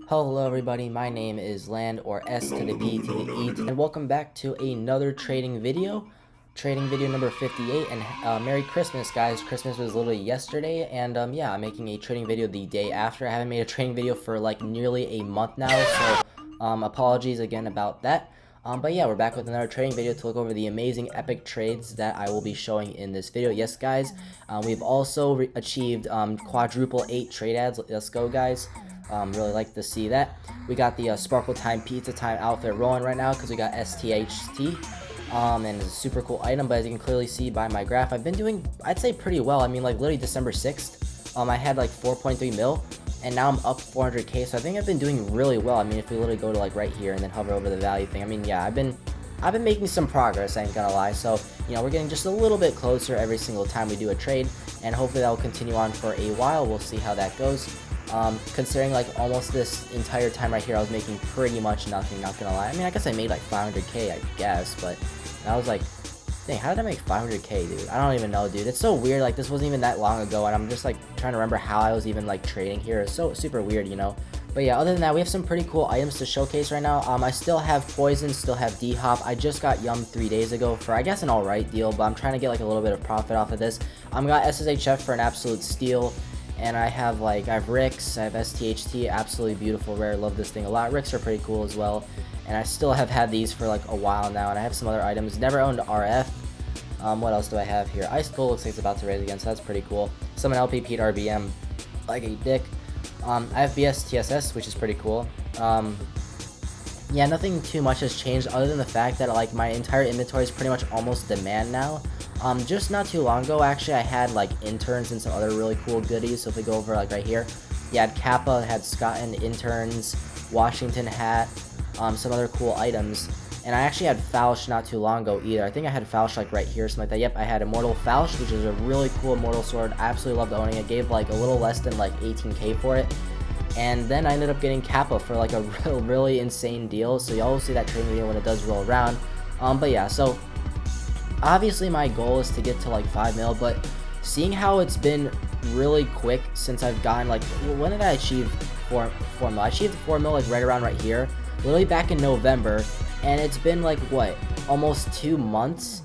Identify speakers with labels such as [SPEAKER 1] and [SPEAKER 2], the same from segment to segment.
[SPEAKER 1] Hello everybody, my name is Land, or S to the B to the E, and welcome back to another trading video number 58, and Merry Christmas guys. Christmas was literally yesterday, and yeah, I'm making a trading video the day after. I haven't made a trading video for like nearly a month now, so apologies again about that. But yeah, we're back with another trading video to look over the amazing epic trades that I will be showing in this video. Yes guys, we've also achieved quadruple 8 trade ads. Let's go guys. Really like to see that. We got the Sparkle Time Pizza Time outfit rolling right now because we got STHT. And it's a super cool item, but as you can clearly see by my graph, I've been doing, I'd say, pretty well. I mean, like, literally December 6th, I had like 4.3 mil, and now I'm up 400k, so I think I've been doing really well. I mean, if we literally go to like right here and then hover over the value thing, I mean, yeah, I've been making some progress, I ain't gonna lie. So, you know, we're getting just a little bit closer every single time we do a trade, and hopefully that will continue on for a while. We'll see how that goes. Considering like almost this entire time right here I was making pretty much nothing, not gonna lie. I mean, I guess I made like 500k, I guess, but I was like, dang, how did I make 500k, dude? I don't even know, dude. It's so weird. Like, this wasn't even that long ago, and I'm just like trying to remember how I was even like trading here. It's so super weird, you know. But yeah, other than that, we have some pretty cool items to showcase right now. I still have Poison, still have D-Hop. I just got Yum 3 days ago for, I guess, an alright deal, but I'm trying to get like a little bit of profit off of this. Got SSHF for an absolute steal. And I have Ricks, I have STHT, absolutely beautiful, rare, love this thing a lot. Ricks are pretty cool as well. And I still have had these for like a while now, and I have some other items. Never owned RF. What else do I have here? Ice Cold looks like it's about to raise again, so that's pretty cool. Summon LPP'd RBM like a dick. I have BSTSS, which is pretty cool. Yeah, nothing too much has changed other than the fact that like my entire inventory is pretty much almost demand now. Just not too long ago, actually, I had like interns and some other really cool goodies. So if we go over like right here, you had Kappa, had Scott and interns, Washington hat, some other cool items. And I actually had Falsh not too long ago either. I think I had Falsh like right here, something like that. Yep, I had Immortal Falsh, which is a really cool Immortal Sword. I absolutely loved owning it. Gave like a little less than like 18k for it. And then I ended up getting Kappa for like a really insane deal. So y'all will see that trading video when it does roll around. But yeah, so obviously my goal is to get to like 5 mil, but seeing how it's been really quick since I've gotten like, when did I achieve 4 mil? I achieved 4 mil like right around right here, literally back in November, and it's been like what, almost 2 months,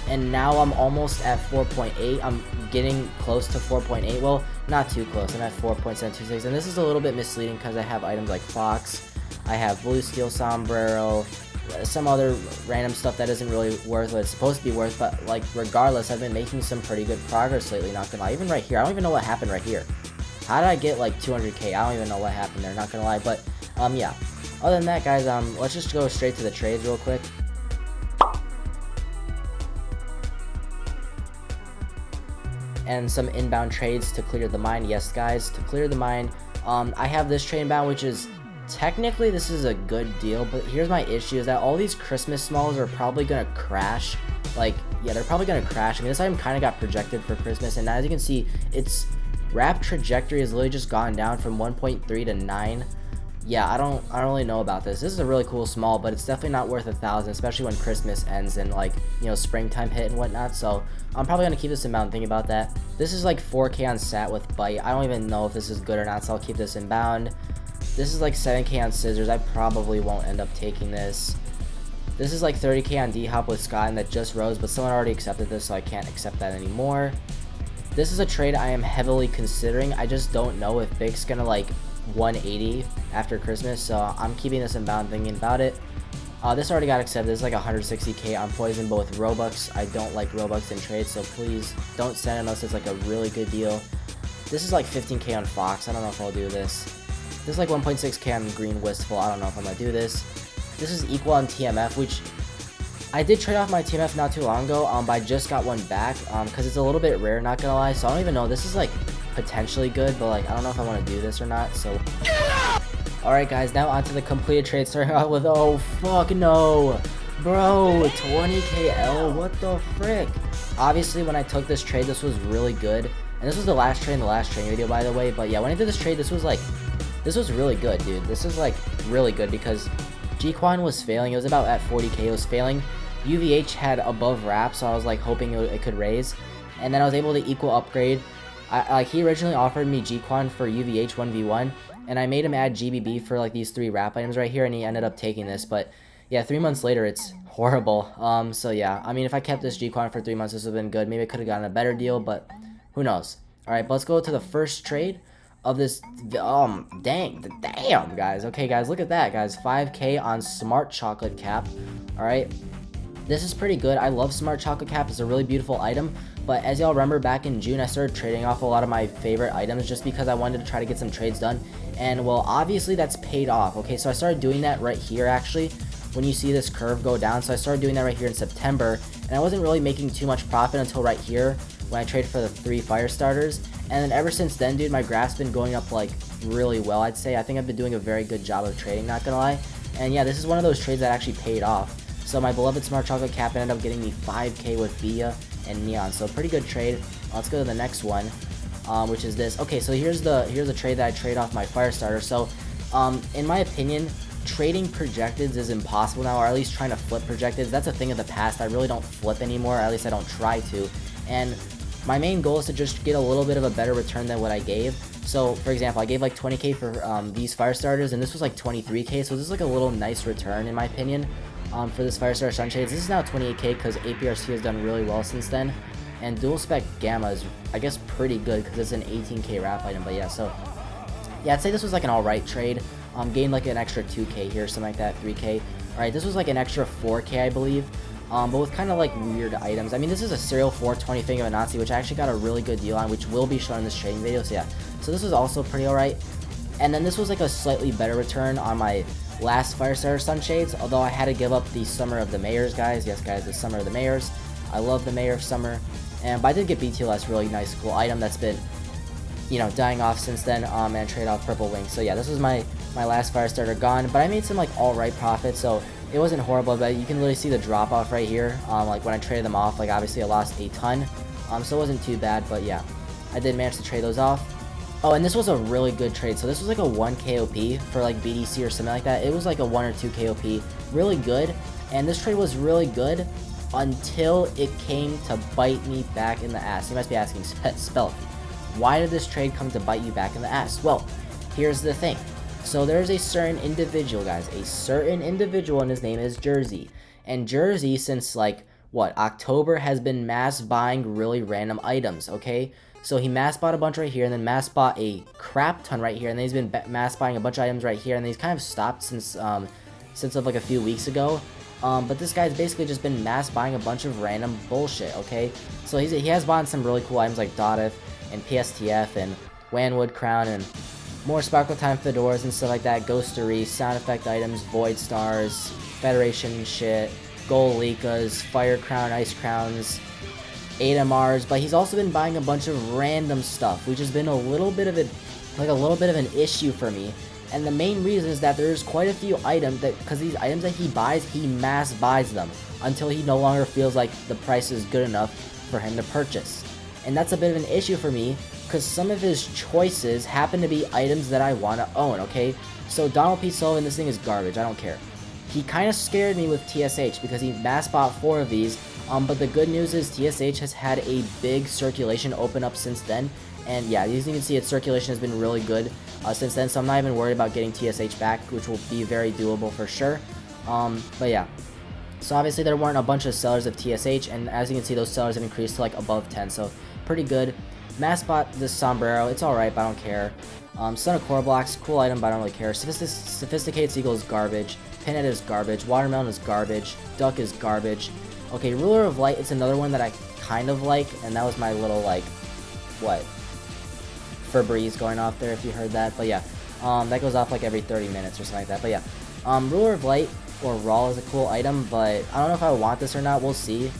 [SPEAKER 1] and now I'm almost at 4.8. I'm getting close to 4.8. Well, not too close. I'm at 4.726, and this is a little bit misleading because I have items like Fox, I have Blue Steel Sombrero, some other random stuff that isn't really worth what it's supposed to be worth, but like regardless, I've been making some pretty good progress lately, not gonna lie. Even right here, I don't even know what happened right here. How did I get like 200k? I don't even know what happened there, not gonna lie. But yeah, other than that guys, let's just go straight to the trades real quick. And some inbound trades to clear the mine. Yes guys, to clear the mine, I have this trade inbound, which is technically this is a good deal, but here's my issue, is that all these Christmas smalls are probably gonna crash. Like, yeah, they're probably gonna crash. I mean, this item kind of got projected for Christmas, and as you can see, its wrap trajectory has literally just gone down from 1.3 to 9. Yeah, I don't really know about this. This is a really cool small, but it's definitely not worth 1,000, especially when Christmas ends and like, you know, springtime hit and whatnot. So I'm probably gonna keep this inbound. Thinking about that, this is like 4k on sat with bite. I don't even know if this is good or not, so I'll keep this inbound. This is like 7k on scissors. I probably won't end up taking this. This is like 30k on D-Hop with Scott, and that just rose, but someone already accepted this, so I can't accept that anymore. This is a trade I am heavily considering. I just don't know if Big's gonna like 180 after Christmas, so I'm keeping this inbound, thinking about it. This already got accepted. This is like 160k on Poison, but with Robux. I don't like Robux in trades, so please don't send unless it's like a really good deal. This is like 15k on Fox. I don't know if I'll do this. This is like 1.6k on Green Wistful. I don't know if I'm gonna do this. This is equal on TMF, which I did trade off my TMF not too long ago, but I just got one back because it's a little bit rare, not gonna lie. So I don't even know. This is like potentially good, but like I don't know if I want to do this or not. So alright guys, now onto the completed trade, starting out with, oh fuck no, bro, 20k L, what the frick. Obviously when I took this trade, this was really good, and this was the last trade in the last trading video, by the way. But yeah, when I did this trade, this was really good, dude. This is like really good because G-Quan was failing. It was about at 40k, it was failing. UVH had above wrap, so I was like hoping it could raise, and then I was able to equal upgrade. He originally offered me G-Quan for UVH 1v1, and and I made him add GBB for like these 3 wrap items right here, and he ended up taking this. But yeah, 3 months later, it's horrible. So yeah, I mean, if I kept this G-Quan for 3 months, this would have been good. Maybe I could have gotten a better deal, but who knows. All right, but let's go to the first trade of this. Damn, guys. Okay, guys, look at that, guys. 5K on Smart Chocolate Cap. All right, this is pretty good. I love Smart Chocolate Cap. It's a really beautiful item. But as y'all remember, back in June, I started trading off a lot of my favorite items just because I wanted to try to get some trades done. And, well, obviously that's paid off. Okay, so I started doing that right here, actually, when you see this curve go down. So I started doing that right here in September. And I wasn't really making too much profit until right here when I traded for the 3 fire starters. And then ever since then, dude, my graph's been going up, like, really well, I'd say. I think I've been doing a very good job of trading, not gonna lie. And, yeah, this is one of those trades that actually paid off. So my beloved Smart Chocolate Cap ended up getting me 5K with Bia and Neon. So pretty good trade. Let's go to the next one, which is this. Okay, so here's a trade that I trade off my fire starter. So in my opinion, trading projecteds is impossible now, or at least trying to flip projecteds. That's a thing of the past. I really don't flip anymore, or at least I don't try to. And my main goal is to just get a little bit of a better return than what I gave. So for example, I gave like 20K for these fire starters, and this was like 23K. So this is like a little nice return in my opinion. For this fire starter sunshades. This is now 28K because APRC has done really well since then, and dual spec gamma is, I guess, pretty good because it's an 18K wrap item. But yeah, so yeah, I'd say this was like an alright trade. Gained like an extra 2K here, something like that, 3K. Alright, this was like an extra 4K, I believe, but with kind of like weird items. I mean, this is a Serial 420 Thing of a Nazi, which I actually got a really good deal on, which will be shown in this trading video. So yeah, so this was also pretty alright. And then this was like a slightly better return on my last fire starter sunshades, although I had to give up the Summer of the Mayors, guys. Yes, guys, the Summer of the Mayors. I love the Mayor of Summer. But I did get BTLS, really nice, cool item that's been, you know, dying off since then, and trade off Purple Wing. So yeah, this was my last fire starter gone, but I made some like alright profit, so it wasn't horrible. But you can literally see the drop off right here. Like when I traded them off, like obviously I lost a ton, so it wasn't too bad. But yeah, I did manage to trade those off. Oh, and this was a really good trade. So this was like a 1 KOP for like BDC or something like that. It was like a 1 or 2 KOP. Really good. And this trade was really good until it came to bite me back in the ass. You must be asking, Spelky, why did this trade come to bite you back in the ass? Well, here's the thing. So there's a certain individual, guys. A certain individual, and his name is Jersey. And Jersey, since like, what, October, has been mass buying really random items, okay? So he mass bought a bunch right here, and then mass bought a crap ton right here, and then he's been mass buying a bunch of items right here, and then he's kind of stopped since of like a few weeks ago. But this guy's basically just been mass buying a bunch of random bullshit, okay? So he has bought some really cool items like Dotif and PSTF and Wanwood Crown and more Sparkle Time fedoras and stuff like that, Ghostery, sound effect items, Void Stars, Federation shit, Gold Likas, Fire Crown, Ice Crowns, 8MRs, but he's also been buying a bunch of random stuff, which has been a little bit of an issue for me. And the main reason is that there's quite a few items that, because these items that he buys, he mass buys them until he no longer feels like the price is good enough for him to purchase. And that's a bit of an issue for me, because some of his choices happen to be items that I want to own, okay? So Donald P. Sullivan, this thing is garbage, I don't care. He kind of scared me with TSH because he mass bought 4 of these, but the good news is TSH has had a big circulation open up since then, and yeah, as you can see, its circulation has been really good since then, so I'm not even worried about getting TSH back, which will be very doable for sure. But yeah, so obviously there weren't a bunch of sellers of TSH, and as you can see, those sellers have increased to like above 10, so pretty good. Mass bought this sombrero, it's alright, but I don't care. Son of Core Blocks, cool item, but I don't really care. Sophisticated Seagull is garbage. Pinhead is garbage. Watermelon is garbage. Duck is garbage. Okay, Ruler of Light, it's another one that I kind of like, and that was my little, like, what? Febreze going off there, if you heard that. But yeah, that goes off like every 30 minutes or something like that. But yeah, Ruler of Light, or Raw, is a cool item, but I don't know if I want this or not. We'll see.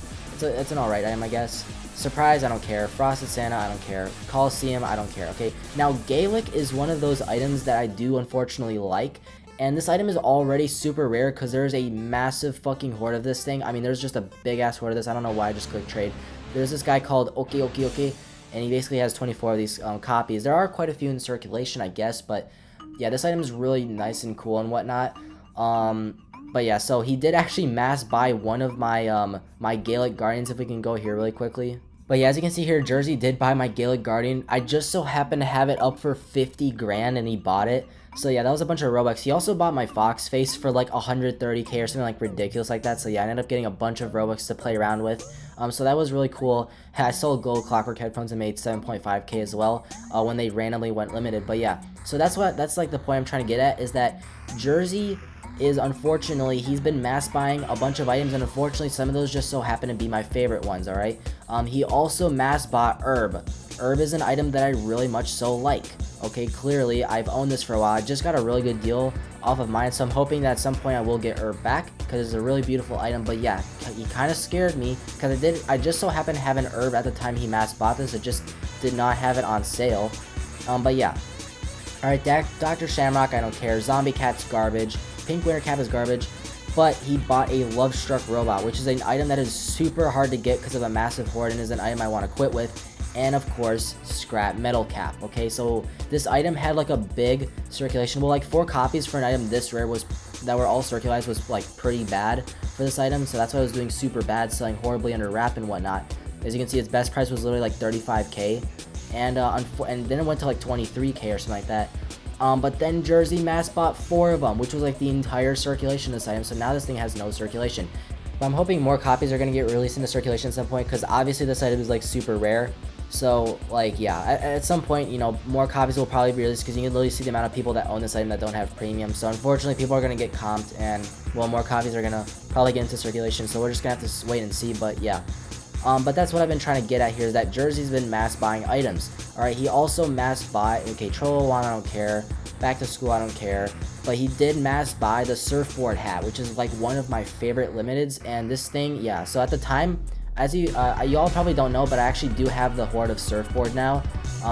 [SPEAKER 1] It's an alright item, I guess. Surprise, I don't care. Frosted Santa, I don't care. Coliseum, I don't care, okay? Now, Gaelic is one of those items that I do unfortunately like, and this item is already super rare because there's a massive fucking horde of this thing. I mean, there's just a big-ass horde of this. I don't know why I just clicked trade. There's this guy called Okay, and he basically has 24 of these copies. There are quite a few in circulation, I guess, but yeah, this item is really nice and cool and whatnot. But yeah, so he did actually mass buy one of my my Gaelic Guardians, if we can go here really quickly. But yeah, as you can see here, Jersey did buy my Gaelic Guardian. I just so happened to have it up for 50 grand and he bought it. So yeah, that was a bunch of Robux. He also bought my Fox face for like 130k or something like ridiculous like that. So yeah, I ended up getting a bunch of Robux to play around with. So that was really cool. I sold gold clockwork headphones and made 7.5k as well when they randomly went limited. But yeah, so that's like the point I'm trying to get at, is that Jersey is, unfortunately, he's been mass buying a bunch of items, and unfortunately some of those just so happen to be my favorite ones. All right, he also mass bought herb. Herb is an item that I really much so like. Okay, clearly I've owned this for a while. I just got a really good deal off of mine, so I'm hoping that at some point I will get herb back, because it's a really beautiful item. But yeah, he kind of scared me, because I just so happened to have an herb at the time he mass bought this. It just did not have it on sale. But yeah. Alright, Dr. Shamrock, I don't care. Zombie Cat's garbage. Pink Winter Cap is garbage. But he bought a Love Struck Robot, which is an item that is super hard to get because of a massive horde, and is an item I want to quit with. And of course, Scrap Metal Cap. Okay, so this item had like a big circulation. Well, like 4 copies for an item this rare that were all circularized was like pretty bad for this item. So that's why I was doing super bad, selling horribly under wrap and whatnot. As you can see, its best price was literally like 35k. And then it went to like 23k or something like that. But then Jersey mass bought 4 of them, which was like the entire circulation of this item. So now this thing has no circulation. But I'm hoping more copies are going to get released into circulation at some point, because obviously this item is like super rare. So like, yeah, at some point, you know, more copies will probably be released, because you can literally see the amount of people that own this item that don't have premium. So unfortunately, people are going to get comped, and well, more copies are going to probably get into circulation. So we're just going to have to wait and see. But yeah. But that's what I've been trying to get at here, is that Jersey's been mass buying items. Alright, he also mass buy, okay, Trollo One, I don't care. Back to School, I don't care. But he did mass buy the surfboard hat, which is like one of my favorite limiteds. And this thing, yeah, so at the time, as you all probably don't know, but I actually do have the horde of surfboard now.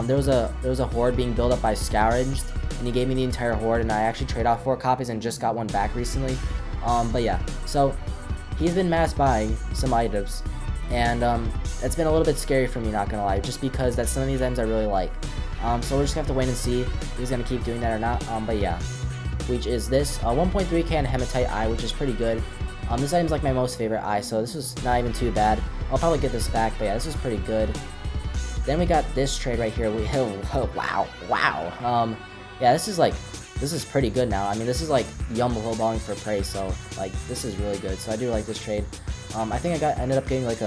[SPEAKER 1] There was a horde being built up by Scourged, and he gave me the entire horde, and I actually traded off 4 copies and just got one back recently. But yeah, so he's been mass buying some items. And it's been a little bit scary for me, not gonna lie, just because that's some of these items I really like. So we're just gonna have to wait and see if he's gonna keep doing that or not. But yeah, which is this 1.3k on Hematite Eye, which is pretty good. This item's like my most favorite eye, so this was not even too bad. I'll probably get this back, but yeah, this is pretty good. Then we got this trade right here. Wow. Yeah, this is pretty good now. I mean, this is like Yum lowballing for praise, so like this is really good. So I do like this trade. I think I ended up getting like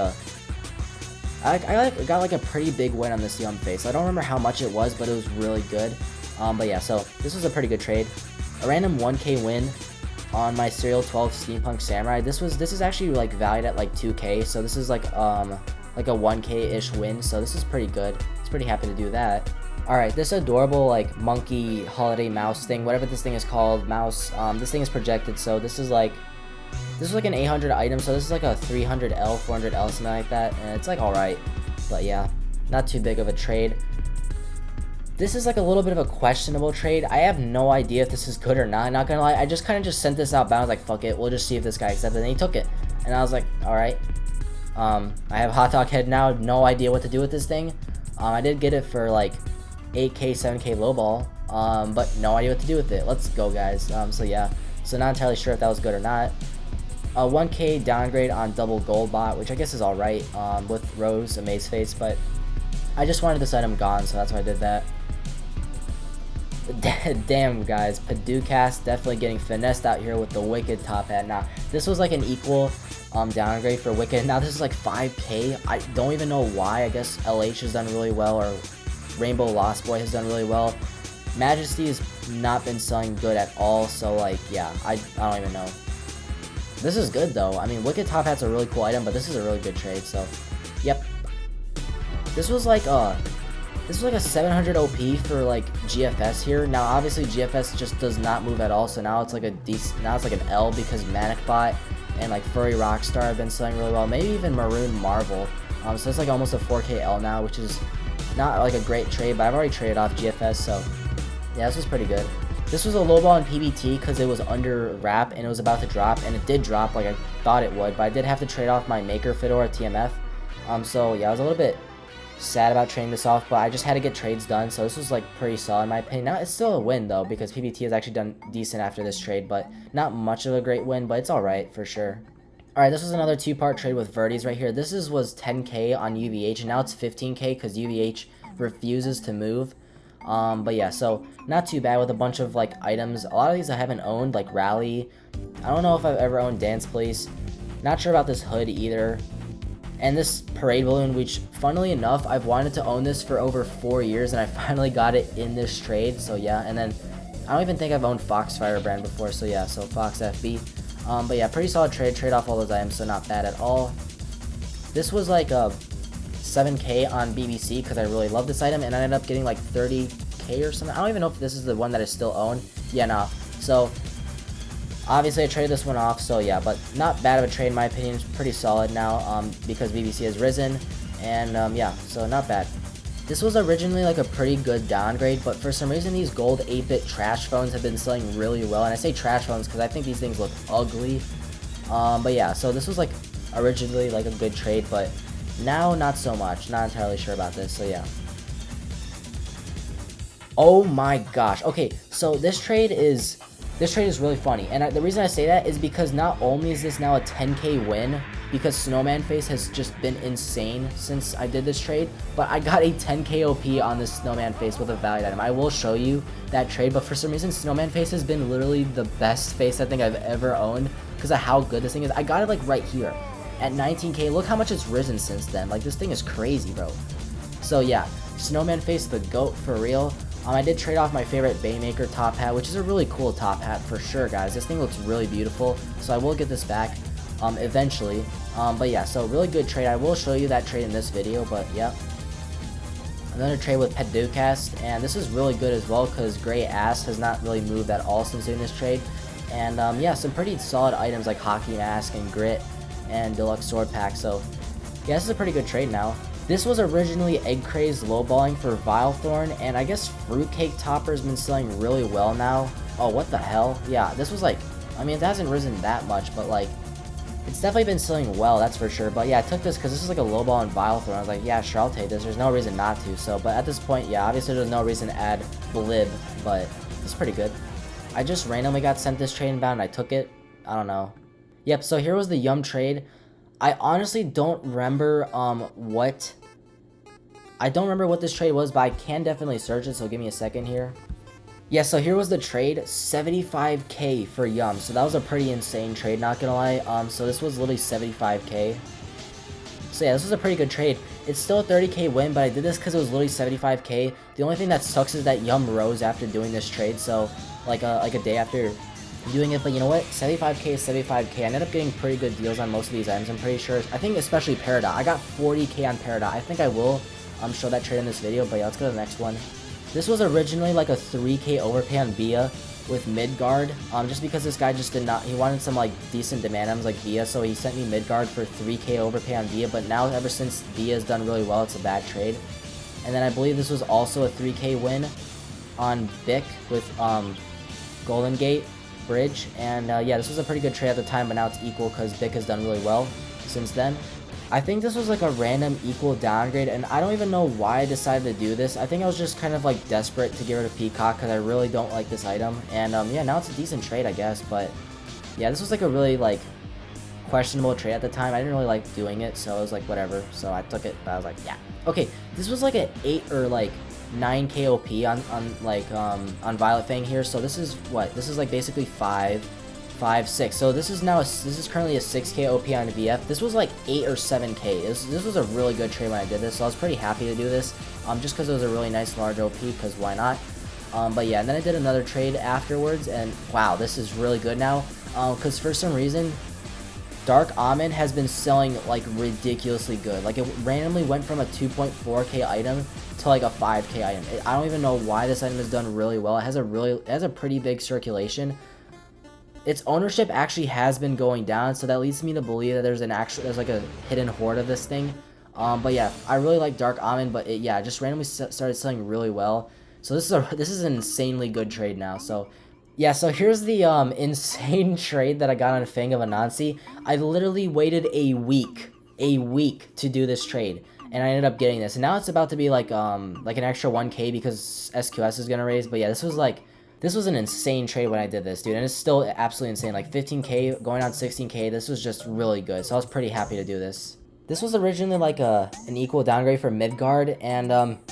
[SPEAKER 1] I got like a pretty big win on this Yum face. I don't remember how much it was, but it was really good. But yeah, so this was a pretty good trade. A random 1k win on my Serial 12 Steampunk Samurai. This is actually like valued at like 2k, so this is like a 1k-ish win, so this is pretty good. It's pretty happy to do that. Alright, this adorable like monkey holiday mouse thing, whatever this thing is called, mouse, this thing is projected, so this is like an 800 item, so this is like a 300L, 400L, something like that, and it's like alright, but yeah, not too big of a trade. This is like a little bit of a questionable trade. I have no idea if this is good or not gonna lie. I just kind of just sent this out, but I was like, fuck it, we'll just see if this guy accepts it, and he took it, and I was like, alright. I have Hot Dog Head now, no idea what to do with this thing. I did get it for like 8k, 7k lowball, but no idea what to do with it. Let's go, guys. So yeah, so not entirely sure if that was good or not. 1k downgrade on double gold bot, which I guess is alright, with Rose, Amaze Face, but I just wanted this item gone, so that's why I did that. Damn, guys, Paducast definitely getting finessed out here with the Wicked top hat. Now, this was like an equal downgrade for Wicked. Now, this is like 5k. I don't even know why. I guess LH has done really well, or Rainbow Lost Boy has done really well. Majesty has not been selling good at all, so like, yeah, I don't even know. This is good though. I mean, Wicked top hat's a really cool item, but this is a really good trade, so yep. This was like a 700 OP for like GFS here. Now obviously GFS just does not move at all, so now it's like now it's like an L, because Manicbot and like Furry Rockstar have been selling really well. Maybe even Maroon Marvel. So it's like almost a 4k L now, which is not like a great trade, but I've already traded off GFS, so yeah, this was pretty good. This was a lowball in PBT because it was under wrap and it was about to drop, and it did drop like I thought it would, but I did have to trade off my Maker Fedora TMF. So yeah, I was a little bit sad about trading this off, but I just had to get trades done, so this was like pretty solid in my opinion. Now it's still a win though, because PBT has actually done decent after this trade, but not much of a great win, but it's alright for sure. Alright, this was another 2-part trade with Verdes right here. Was 10k on UVH, and now it's 15k because UVH refuses to move. But yeah, so not too bad with a bunch of like items. A lot of these I haven't owned, like Rally. I don't know if I've ever owned Dance Place. Not sure about this hood either. And this parade balloon, which funnily enough, I've wanted to own this for over 4 years, and I finally got it in this trade. So yeah, and then I don't even think I've owned Foxfire brand before. So yeah, so Fox FB. But yeah, pretty solid trade off all those items, so not bad at all. This was like a 7k on BBC because I really love this item, and I ended up getting like 30k or something. I don't even know if this is the one that I still own. Yeah, no. So obviously I traded this one off, so yeah, but not bad of a trade in my opinion. It's pretty solid now because BBC has risen, and yeah, so not bad. This was originally like a pretty good downgrade, but for some reason these gold 8-bit trash phones have been selling really well, and I say trash phones because I think these things look ugly. But yeah, so this was like originally like a good trade, but now not so much. Not entirely sure about this, so yeah. Oh my gosh. Okay, so this trade is really funny, and the reason I say that is because not only is this now a 10k win, because Snowman Face has just been insane since I did this trade, but I got a 10k OP on this Snowman Face with a valued item. I will show you that trade, but for some reason Snowman Face has been literally the best face I think I've ever owned because of how good this thing is. I got it like right here at 19k. Look how much it's risen since then. Like, this thing is crazy, bro. So yeah, Snowman Face, the GOAT for real. I did trade off my favorite Baymaker top hat, which is a really cool top hat for sure, guys. This thing looks really beautiful, so I will get this back eventually. But yeah, so really good trade. I will show you that trade in this video, but yeah. Another trade with Pet Ducast, and this is really good as well because Gray Ass has not really moved at all since doing this trade. And yeah, some pretty solid items like Hockey Mask and Grit and Deluxe Sword Pack, so yeah, this is a pretty good trade now. This was originally Egg Craze lowballing for Vilethorn, and I guess Fruitcake Topper has been selling really well now. Oh, what the hell? Yeah, this was like, I mean, it hasn't risen that much, but like, it's definitely been selling well, that's for sure. But yeah, I took this because this is like a lowball on Vilethorn. I was like, yeah, sure, I'll take this. There's no reason not to. So, but at this point, yeah, obviously there's no reason to add Blib, but it's pretty good. I just randomly got sent this trade inbound and I took it. I don't know. Yep, so here was the Yum trade. I honestly don't remember I don't remember what this trade was, but I can definitely search it, so give me a second here. Yeah, so here was the trade, 75k for Yum. So that was a pretty insane trade, not gonna lie. So this was literally 75k. So yeah, this was a pretty good trade. It's still a 30k win, but I did this because it was literally 75k. The only thing that sucks is that Yum rose after doing this trade, so like a day after doing it. But you know what, 75k is 75k. I ended up getting pretty good deals on most of these items, I'm pretty sure. I think especially Peridot. I got 40k on Peridot. I think I will show that trade in this video, but yeah, let's go to the next one. This was originally like a 3k overpay on Bia with Midgard, just because this guy just did not, he wanted some like decent demand items like Bia, so he sent me Midgard for 3k overpay on Bia, but now ever since Bia has done really well, it's a bad trade. And then I believe this was also a 3k win on Bic with Golden Gate Bridge, and yeah, this was a pretty good trade at the time, but now it's equal because Bic has done really well since then. I think this was like a random equal downgrade, and I don't even know why I decided to do this. I think I was just kind of like desperate to get rid of Peacock because I really don't like this item. And yeah, now it's a decent trade, I guess. But yeah, this was like a really like questionable trade at the time. I didn't really like doing it, so it was like whatever. So I took it, but I was like, yeah. Okay, this was like an 8 or like 9k OP on Violet Fang here. So this is what? This is like basically 5, 6. So this is currently a 6k OP on VF. This was like 8 or 7k. This was a really good trade when I did this, so I was pretty happy to do this, just because it was a really nice large OP, because why not? But yeah, and then I did another trade afterwards, and wow, this is really good now, because for some reason Dark Almond has been selling like ridiculously good. Like, it randomly went from a 2.4k item to like a 5k item. I don't even know why this item has done really well. It has a pretty big circulation. Its ownership actually has been going down, so that leads me to believe that there's like a hidden hoard of this thing. But yeah, I really like Dark Almond, but it just randomly started selling really well. So this is an insanely good trade now. So yeah, so here's the insane trade that I got on Fang of Anansi. I literally waited a week to do this trade, and I ended up getting this. And now it's about to be like an extra 1k because SQS is gonna raise. But yeah, this was an insane trade when I did this, dude, and it's still absolutely insane. Like 15k going on 16k, this was just really good, so I was pretty happy to do this. This was originally like an equal downgrade for Midgard, and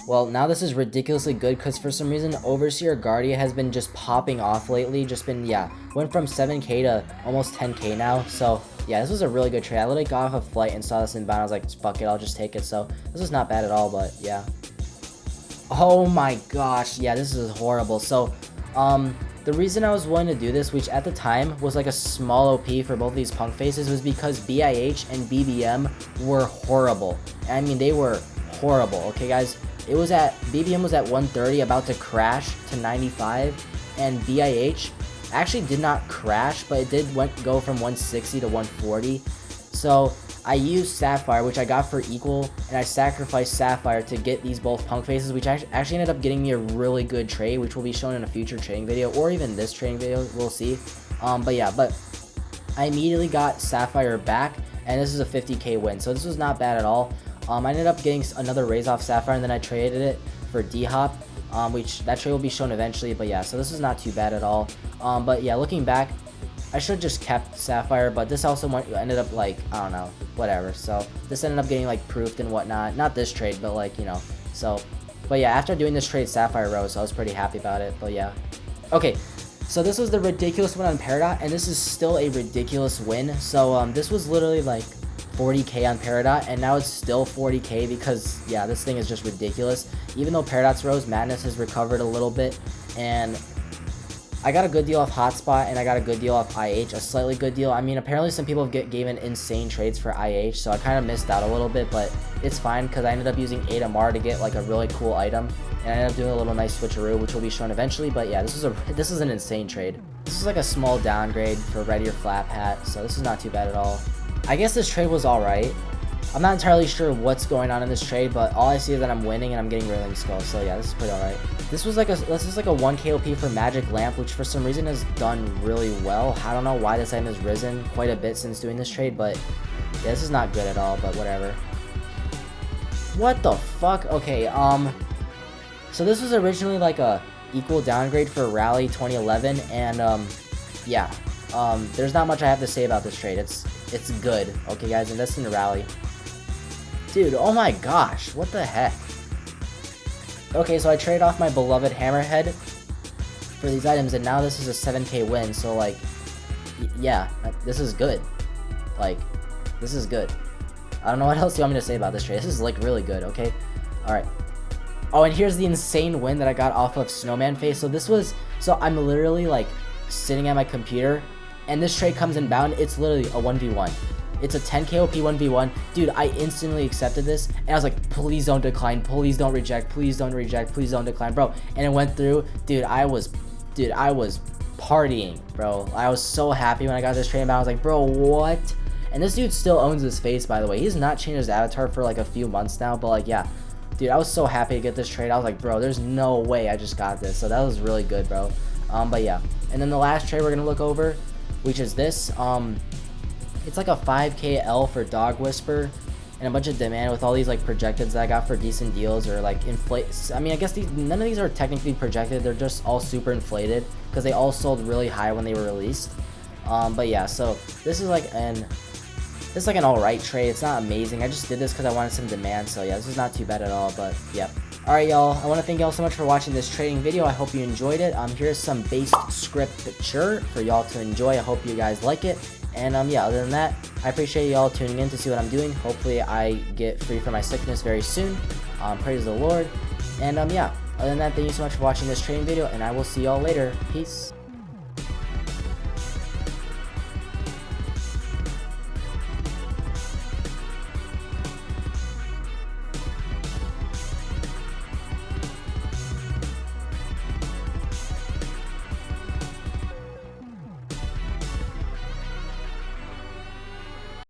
[SPEAKER 1] well, now this is ridiculously good because for some reason Overseer Guardia has been just popping off lately. Just been, yeah, went from 7k to almost 10k now. So yeah, this was a really good trade. I literally got off a flight and saw this inbound. I was like, fuck it, I'll just take it. So this was not bad at all, but yeah. Oh my gosh, yeah, this is horrible. So the reason I was willing to do this, which at the time was like a small OP for both of these punk faces, was because BIH and BBM were horrible. I mean, they were horrible, okay guys? BBM was at 130, about to crash to 95, and BIH actually did not crash, but it did go from 160 to 140. So I used Sapphire, which I got for equal, and I sacrificed Sapphire to get these both punk faces, which actually ended up getting me a really good trade, which will be shown in a future trading video, or even this trading video, we'll see. But yeah, but I immediately got Sapphire back, and this is a 50k win, so this was not bad at all. I ended up getting another raise off Sapphire, and then I traded it for D-Hop, which that trade will be shown eventually, but yeah, so this is not too bad at all. But yeah, looking back, I should have just kept Sapphire, but this also ended up like, I don't know, whatever. So this ended up getting like proofed and whatnot. Not this trade, but like, you know, so. But yeah, after doing this trade, Sapphire rose, so I was pretty happy about it, but yeah. Okay, so this was the ridiculous win on Peridot, and this is still a ridiculous win. So this was literally like 40k on Peridot, and now it's still 40k because, yeah, this thing is just ridiculous. Even though Peridot's rose, Madness has recovered a little bit, and I got a good deal off Hotspot, and I got a good deal off IH, a slightly good deal. I mean, apparently some people have given insane trades for IH, so I kind of missed out a little bit, but it's fine because I ended up using 8MR to get like a really cool item, and I ended up doing a little nice switcheroo, which will be shown eventually. But yeah, this is an insane trade. This is like a small downgrade for Red Ear Flap Hat, so this is not too bad at all. I guess this trade was alright. I'm not entirely sure what's going on in this trade, but all I see is that I'm winning and I'm getting Railing Skull. So yeah, this is pretty alright. This is like a 1k OP for Magic Lamp, which for some reason has done really well. I don't know why this item has risen quite a bit since doing this trade, but yeah, this is not good at all, but whatever. What the fuck? Okay, so this was originally like a equal downgrade for Rally 2011, and yeah, there's not much I have to say about this trade. It's good. Okay guys, invest in the Rally. Dude, oh my gosh, what the heck? Okay, so I traded off my beloved Hammerhead for these items, and now this is a 7k win, so like, yeah, this is good. Like, this is good. I don't know what else you want me to say about this trade. This is like really good, okay? Alright. Oh, and here's the insane win that I got off of Snowman Face. So I'm literally like sitting at my computer, and this trade comes inbound. It's literally a 1v1. It's a 10k OP 1v1. Dude, I instantly accepted this, and I was like, please don't decline, please don't reject, please don't reject, please don't decline, bro. And it went through. Dude, I was partying, bro. I was so happy when I got this trade, but I was like, bro, what? And this dude still owns his face, by the way. He's not changed his avatar for like a few months now, but like, yeah. Dude, I was so happy to get this trade. I was like, bro, there's no way I just got this. So that was really good, bro. But yeah. And then the last trade we're gonna look over, which is this. It's like a 5k L for Dog Whisper and a bunch of demand with all these like projecteds that I got for decent deals, or like inflate. I mean, I guess none of these are technically projected. They're just all super inflated because they all sold really high when they were released. But yeah, so this is like an alright trade. It's not amazing. I just did this because I wanted some demand. So yeah, this is not too bad at all. But yeah. Alright y'all, I want to thank y'all so much for watching this trading video. I hope you enjoyed it. Here's some base scripture for y'all to enjoy. I hope you guys like it. And yeah, other than that, I appreciate y'all tuning in to see what I'm doing. Hopefully I get free from my sickness very soon. Praise the Lord. And yeah, other than that, thank you so much for watching this trading video, and I will see y'all later. Peace.